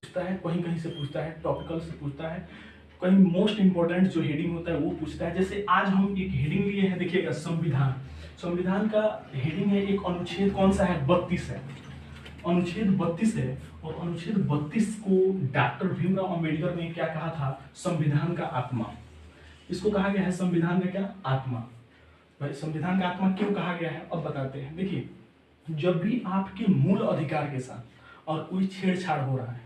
पूछता है, कहीं कहीं से पूछता है, टॉपिकल से पूछता है, कहीं मोस्ट इंपॉर्टेंट जो हेडिंग होता है वो पूछता है। जैसे आज हम एक हेडिंग लिए हैं, देखिएगा संविधान। संविधान का हेडिंग है, एक अनुच्छेद कौन सा है, 32 है। अनुच्छेद 32 है और अनुच्छेद 32 को डॉक्टर भीमराव अंबेडकर ने क्या कहा था, संविधान का आत्मा। इसको कहा गया है संविधान का क्या, आत्मा। भाई संविधान का आत्मा क्यों कहा गया है, अब बताते हैं। देखिए, जब भी आपके मूल अधिकार के साथ और कोई छेड़छाड़ हो रहा है,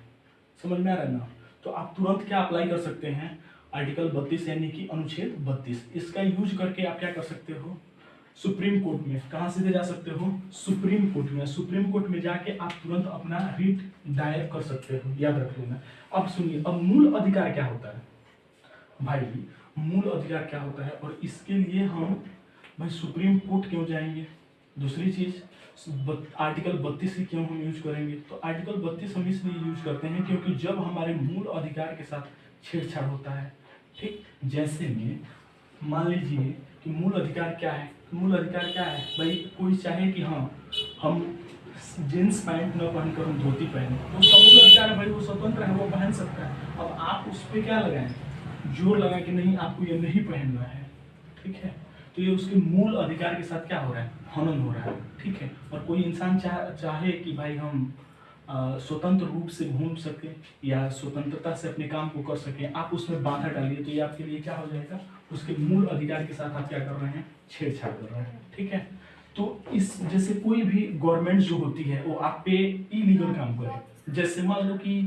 समझ में आ रहा है ना, तो आप तुरंत क्या अप्लाई कर सकते हैं, आर्टिकल 32 यानी कि अनुच्छेद 32। इसका यूज करके आप क्या कर सकते हो, सुप्रीम कोर्ट में। कहां सीधे जा सकते हो, सुप्रीम कोर्ट में। सुप्रीम कोर्ट में जाके आप तुरंत अपना रिट दायर कर सकते हो, याद रख लेना। अब सुनिए, अब मूल अधिकार क्या होता है भाई, मूल अधिकार क्या होता है, और इसके लिए हम भाई सुप्रीम कोर्ट क्यों जाएंगे। दूसरी चीज, आर्टिकल 32 ही क्यों हम यूज करेंगे, तो आर्टिकल 32 हम इसलिए यूज करते हैं क्योंकि जब हमारे मूल अधिकार के साथ छेड़छाड़ होता है, ठीक, जैसे में मान लीजिए कि मूल अधिकार क्या है, मूल अधिकार क्या है भाई, कोई चाहे कि हाँ हम जींस पैंट न पहनकर हम धोती पहने, तो उसका मूल अधिकार है भाई, वो स्वतंत्र है, वो पहन सकता है। अब आप उस पर क्या लगाएं, जोर लगा कि नहीं आपको ये नहीं पहनना है, ठीक है, तो ये उसके मूल अधिकार के साथ क्या हो रहा है, हनन हो रहा है, ठीक है। और कोई इंसान चाहे कि भाई हम स्वतंत्र रूप से घूम सके या स्वतंत्रता से अपने काम को कर सके, आप उसमें बाधा डालिए तो ये आपके लिए क्या हो जाएगा, उसके मूल अधिकार के साथ आप क्या कर रहे हैं, छेड़छाड़ कर रहे हैं, ठीक है। तो इस जैसे कोई भी गवर्नमेंट जो होती है वो आप पे इलीगल काम करे, जैसे मान लो कि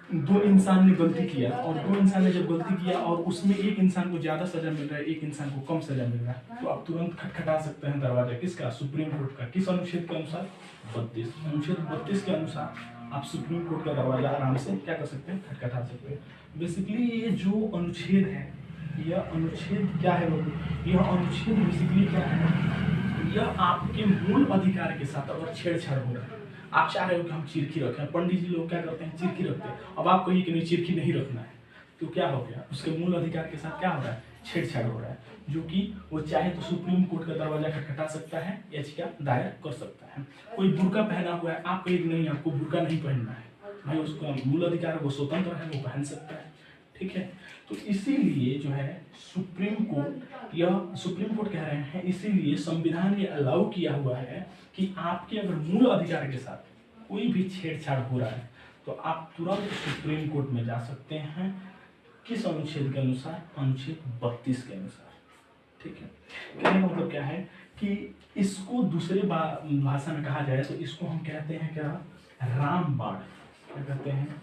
दो इंसान ने गलती किया और दो इंसान ने जब गलती किया और उसमें एक इंसान को ज्यादा सजा मिल रहा है, एक इंसान को कम सजा मिल रहा है, तो आप तुरंत खटखटा सकते हैं दरवाजा, किसका, सुप्रीम कोर्ट का। किस अनुच्छेद के अनुसार, 32। अनुच्छेद 32 के अनुसार आप सुप्रीम कोर्ट का दरवाजा आराम से क्या कर सकते हैं, खटखटा सकते हैं। बेसिकली ये जो अनुच्छेद है, यह अनुच्छेद क्या है लोग, यह अनुच्छेद बेसिकली क्या है, यह आपके मूल अधिकार के साथ अगर छेड़छाड़ हो रहा है, आप चाह रहे हो कि हम चिरखी रखें, पंडित जी लोग क्या करते हैं, चिरखी रखते हैं, अब आप कहिए कि नहीं चिरखी नहीं रखना है, तो क्या हो गया, उसके मूल अधिकार के साथ क्या हो रहा है, छेड़छाड़ हो रहा है, जो कि वो चाहे तो सुप्रीम कोर्ट का दरवाजा खटखटा सकता है, याचिका दायर कर सकता है। कोई बुर्का पहना हुआ है, आप कहिए नहीं आपको बुर्का नहीं पहनना है, भाई उसका मूल अधिकार है, वो स्वतंत्र है, वो पहन सकता है, ठीक है। तो इसीलिए जो है सुप्रीम कोर्ट, यह सुप्रीम कोर्ट कह रहे हैं, इसीलिए संविधान ये अलाउ किया हुआ है कि आपके अगर मूल अधिकार के साथ कोई भी छेड़छाड़ हो रहा है तो आप तुरंत सुप्रीम कोर्ट में जा सकते हैं। किस अनुच्छेद के अनुसार, अनुच्छेद 32 के अनुसार, ठीक है। कहने का मतलब क्या है कि इसको दूसरे भाषा में कहा जाए तो इसको हम कहते हैं क्या, रामबाण। क्या कहते हैं,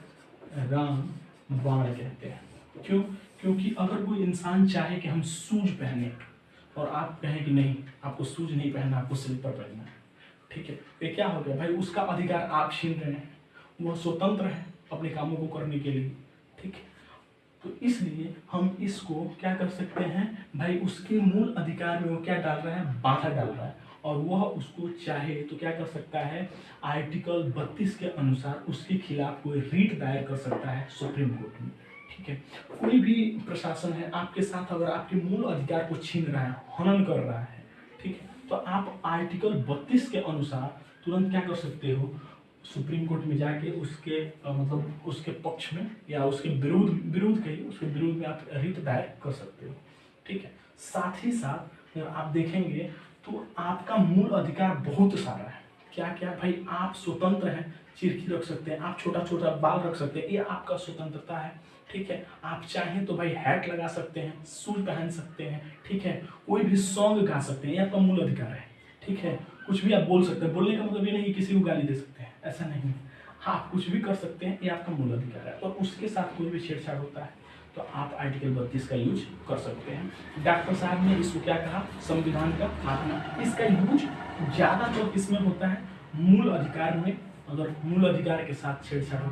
रामबाण कहते हैं। क्यों, क्योंकि अगर कोई इंसान चाहे कि हम शूज पहने और आप कहें कि नहीं आपको शूज नहीं पहनना, आपको स्लीपर पहनना है, ठीक है, ये क्या हो गया भाई, उसका अधिकार आप छीन रहे हैं, वो स्वतंत्र है अपने कामों को करने के लिए, ठीक है। तो इसलिए हम इसको क्या कर सकते हैं भाई, उसके मूल अधिकार में वो क्या डाल रहा है, बाधा डाल रहा है, और वह उसको चाहे तो क्या कर सकता है, आर्टिकल 32 के अनुसार उसके खिलाफ कोई रीट दायर कर सकता है सुप्रीम कोर्ट में, ठीक है। कोई भी प्रशासन है आपके साथ अगर आपके मूल अधिकार को छीन रहा है, हनन कर रहा है, ठीक है, तो आप आर्टिकल 32 के अनुसार तुरंत क्या कर सकते हो, सुप्रीम कोर्ट में जाके उसके मतलब उसके पक्ष में या उसके विरुद्ध कहिए, उसके विरुद्ध में आप रिट दायर कर सकते हो, ठीक है। साथ ही साथ आप देखेंगे तो आपका मूल अधिकार बहुत सारा है। क्या क्या भाई, आप स्वतंत्र हैं, चिरखी रख सकते हैं, आप छोटा छोटा बाल रख सकते हैं, ये आपका स्वतंत्रता है, ठीक है। आप चाहें तो भाई हैट लगा सकते हैं, शूज पहन सकते हैं, ठीक है, कोई भी सॉन्ग गा सकते हैं, ये आपका मूल अधिकार है, ठीक है। कुछ भी आप बोल सकते हैं, बोलने का मतलब ये नहीं कि किसी को गाली दे सकते हैं, ऐसा नहीं है, हाँ कुछ भी कर सकते हैं, ये आपका मूल अधिकार है। और उसके साथ कोई भी छेड़छाड़ होता है तो आप आर्टिकल 32 का यूज कर सकते हैं। डॉक्टर साहब ने इसको क्या कहा, संविधान का आत्मा। इसका यूज ज्यादातर किसमें होता है, मूल अधिकार में, अगर मूल अधिकार के साथ छेड़छाड़ होता है